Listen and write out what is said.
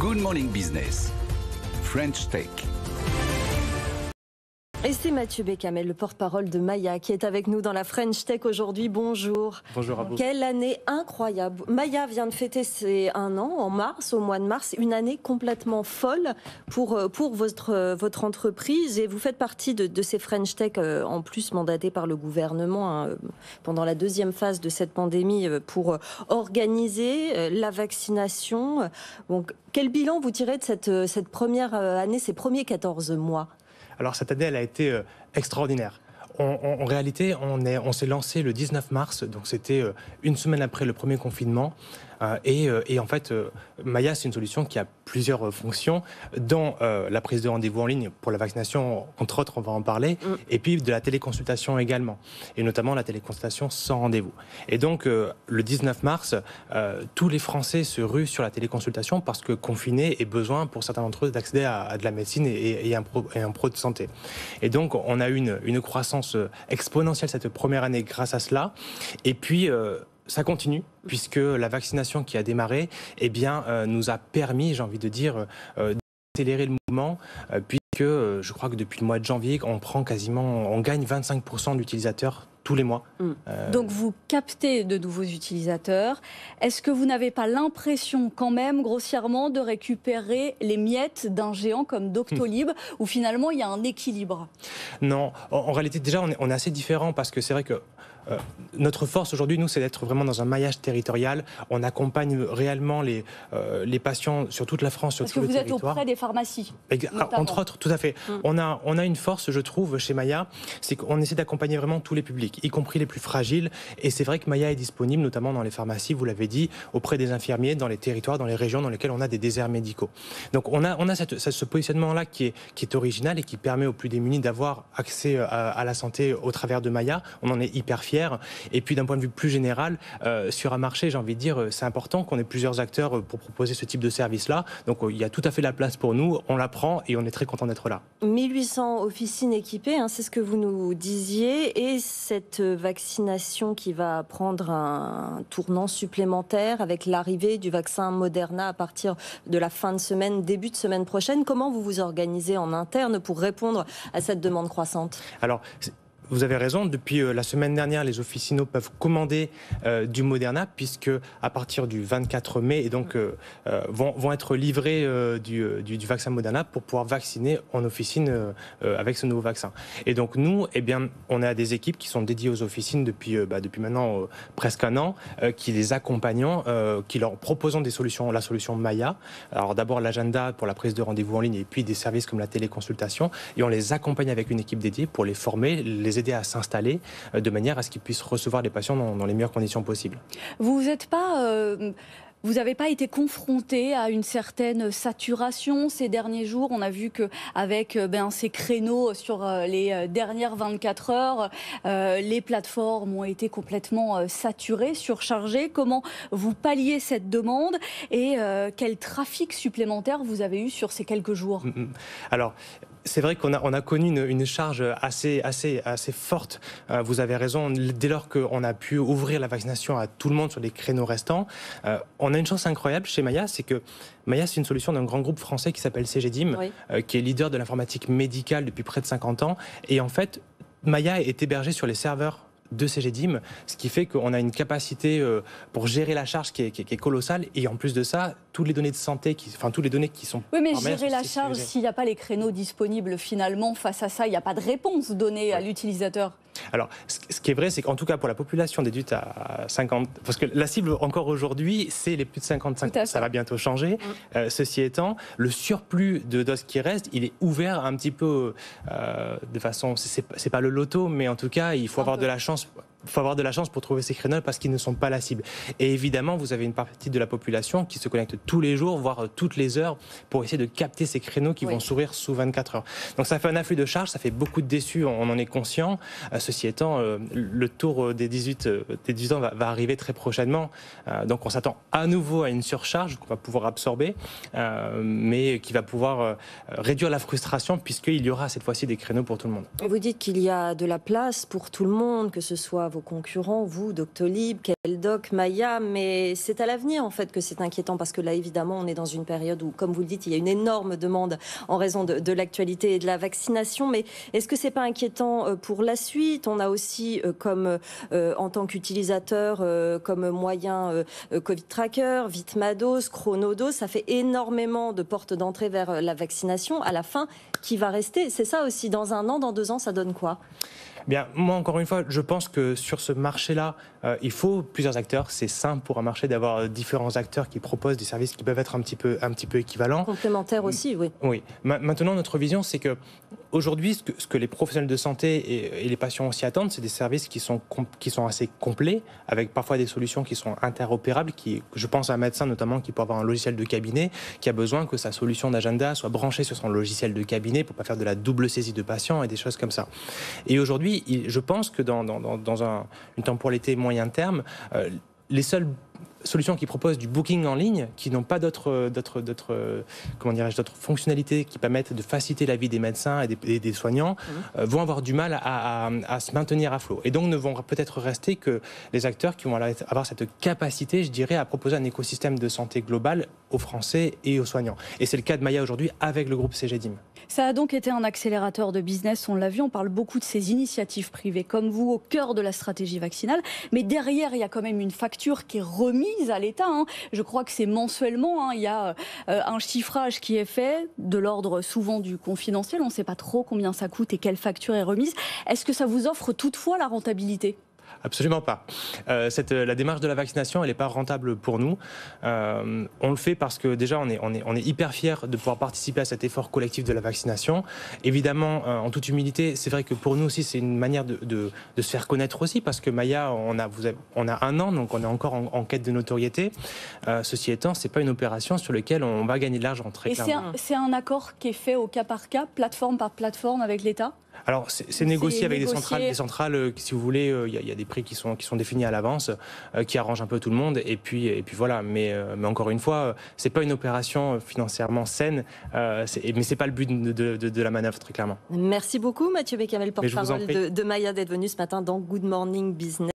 Good Morning Business, French Tech. Et c'est Mathieu Bécamel, le porte-parole de Maya, qui est avec nous dans la French Tech aujourd'hui. Bonjour. Bonjour à vous. Quelle année incroyable. Maya vient de fêter ses 1 an en mars, au mois de mars. Une année complètement folle pour votre entreprise. Et vous faites partie de ces French Tech, en plus mandatés par le gouvernement pendant la deuxième phase de cette pandémie pour organiser la vaccination. Donc, quel bilan vous tirez de cette première année, ces premiers 14 mois ? Alors cette année, elle a été extraordinaire. En réalité, on s'est lancé le 19 mars, donc c'était une semaine après le premier confinement. Et en fait, Maya, c'est une solution qui a plusieurs fonctions, dont la prise de rendez-vous en ligne pour la vaccination, entre autres, on va en parler, et puis de la téléconsultation également, et notamment la téléconsultation sans rendez-vous. Et donc, le 19 mars, tous les Français se ruent sur la téléconsultation parce que confinés et besoin pour certains d'entre eux d'accéder à de la médecine et un pro de santé. Et donc, on a eu une croissance exponentielle cette première année grâce à cela. Et puis, ça continue, puisque la vaccination qui a démarré nous a permis, j'ai envie de dire, d'accélérer le mouvement, puisque je crois que depuis le mois de janvier, on gagne 25% d'utilisateurs tous les mois. Donc vous captez de nouveaux utilisateurs. Est-ce que vous n'avez pas l'impression quand même, grossièrement, de récupérer les miettes d'un géant comme Doctolib, où finalement il y a un équilibre ? Non, en réalité déjà on est assez différents, parce que c'est vrai que notre force aujourd'hui, nous, c'est d'être vraiment dans un maillage territorial. On accompagne réellement les patients sur toute la France, sur tout le territoire. Parce que vous êtes auprès des pharmacies, entre autres, tout à fait. On a une force, je trouve, chez Maya, c'est qu'on essaie d'accompagner vraiment tous les publics, y compris les plus fragiles. Et c'est vrai que Maya est disponible, notamment dans les pharmacies, vous l'avez dit, auprès des infirmiers, dans les territoires, dans les régions dans lesquelles on a des déserts médicaux. Donc on a ce positionnement-là qui est original et qui permet aux plus démunis d'avoir accès à la santé au travers de Maya. On en est hyper fiers. Et puis d'un point de vue plus général, sur un marché, j'ai envie de dire, c'est important qu'on ait plusieurs acteurs pour proposer ce type de service-là. Donc il y a tout à fait la place pour nous, on la prend et on est très content d'être là. 1800 officines équipées, c'est ce que vous nous disiez, et cette vaccination qui va prendre un tournant supplémentaire avec l'arrivée du vaccin Moderna à partir de la fin de semaine, début de semaine prochaine. Comment vous vous organisez en interne pour répondre à cette demande croissante ? Alors, vous avez raison, depuis la semaine dernière, les officinaux peuvent commander du Moderna, puisque à partir du 24 mai, et donc vont être livrés du vaccin Moderna pour pouvoir vacciner en officine avec ce nouveau vaccin. Et donc nous, on a des équipes qui sont dédiées aux officines depuis maintenant presque 1 an, qui les accompagnent, qui leur proposons la solution Maya. Alors d'abord l'agenda pour la prise de rendez-vous en ligne, et puis des services comme la téléconsultation, et on les accompagne avec une équipe dédiée pour les former, les aider à s'installer de manière à ce qu'ils puissent recevoir les patients dans les meilleures conditions possibles. Vous n'avez pas été confronté à une certaine saturation ces derniers jours? On a vu qu'avec ces créneaux sur les dernières 24 heures, les plateformes ont été complètement saturées, surchargées. Comment vous palliez cette demande et quel trafic supplémentaire vous avez eu sur ces quelques jours? Alors, c'est vrai qu'on a connu une charge assez forte. Vous avez raison, dès lors qu'on a pu ouvrir la vaccination à tout le monde sur les créneaux restants, on a une chance incroyable chez Maya, c'est que Maya, c'est une solution d'un grand groupe français qui s'appelle CGDIM, qui est leader de l'informatique médicale depuis près de 50 ans. Et en fait, Maya est hébergée sur les serveurs de CGDIM, ce qui fait qu'on a une capacité pour gérer la charge qui est colossale, et en plus de ça, toutes les données de santé, toutes les données qui sont... Oui, mais gérer la charge, s'il n'y a pas les créneaux disponibles, finalement, face à ça, il n'y a pas de réponse donnée à l'utilisateur. Alors, ce qui est vrai, c'est qu'en tout cas pour la population déduite à 50, parce que la cible encore aujourd'hui, c'est les plus de 55 ans. Ça va bientôt changer. Ceci étant, le surplus de doses qui reste, il est ouvert un petit peu de façon, c'est pas le loto, mais en tout cas, il faut avoir de la chance. Il faut avoir de la chance pour trouver ces créneaux parce qu'ils ne sont pas la cible. Et évidemment, vous avez une partie de la population qui se connecte tous les jours, voire toutes les heures, pour essayer de capter ces créneaux qui vont s'ouvrir sous 24 heures. Donc ça fait un afflux de charges, ça fait beaucoup de déçus, on en est conscient. Ceci étant, le tour des 18 ans va arriver très prochainement. Donc on s'attend à nouveau à une surcharge qu'on va pouvoir absorber, mais qui va pouvoir réduire la frustration, puisqu'il y aura cette fois-ci des créneaux pour tout le monde. Vous dites qu'il y a de la place pour tout le monde, que ce soit vos concurrents, vous, Doctolib, Keldoc, Maya, mais c'est à l'avenir en fait que c'est inquiétant parce que là évidemment on est dans une période où, comme vous le dites, il y a une énorme demande en raison de l'actualité et de la vaccination, mais est-ce que c'est pas inquiétant pour la suite? On a aussi comme en tant qu'utilisateur comme moyen Covid Tracker, Vitmados, Chronodos, ça fait énormément de portes d'entrée vers la vaccination. À la fin, qui va rester? C'est ça aussi, dans 1 an, dans 2 ans, ça donne quoi? Bien, moi, encore une fois, je pense que sur ce marché-là, il faut plusieurs acteurs. C'est simple pour un marché d'avoir différents acteurs qui proposent des services qui peuvent être un petit peu équivalents. Complémentaires aussi, oui. Oui. Maintenant, notre vision, c'est que aujourd'hui, ce que les professionnels de santé et les patients aussi attendent, c'est des services qui sont assez complets, avec parfois des solutions qui sont interopérables. Je pense à un médecin notamment qui peut avoir un logiciel de cabinet, qui a besoin que sa solution d'agenda soit branchée sur son logiciel de cabinet pour pas faire de la double saisie de patients et des choses comme ça. Et aujourd'hui, je pense que dans une temporalité moyen terme, les seules solutions qui proposent du booking en ligne, qui n'ont pas d'autres fonctionnalités qui permettent de faciliter la vie des médecins et des soignants, vont avoir du mal à se maintenir à flot. Et donc ne vont peut-être rester que les acteurs qui vont avoir cette capacité, je dirais, à proposer un écosystème de santé global aux Français et aux soignants. Et c'est le cas de Maya aujourd'hui avec le groupe CGDIM. Ça a donc été un accélérateur de business, on l'a vu, on parle beaucoup de ces initiatives privées comme vous au cœur de la stratégie vaccinale, mais derrière il y a quand même une facture qui est remise à l'État. Je crois que c'est mensuellement, il y a un chiffrage qui est fait de l'ordre souvent du confidentiel, on ne sait pas trop combien ça coûte et quelle facture est remise. Est-ce que ça vous offre toutefois la rentabilité ? Absolument pas. La démarche de la vaccination, elle n'est pas rentable pour nous. On le fait parce que déjà, on est hyper fiers de pouvoir participer à cet effort collectif de la vaccination. Évidemment, en toute humilité, c'est vrai que pour nous aussi, c'est une manière de se faire connaître aussi, parce que Maya, on a 1 an, donc on est encore en quête de notoriété. Ceci étant, c'est pas une opération sur laquelle on va gagner de l'argent, très clairement. Et c'est un accord qui est fait au cas par cas, plateforme par plateforme avec l'État ? Alors, c'est négocié avec des centrales, si vous voulez, il y a des prix qui sont définis à l'avance, qui arrangent un peu tout le monde, et puis voilà. Mais encore une fois, c'est pas une opération financièrement saine, mais c'est pas le but de la manœuvre, très clairement. Merci beaucoup, Mathieu Bécamel, porte-parole de Maya, d'être venu ce matin dans Good Morning Business.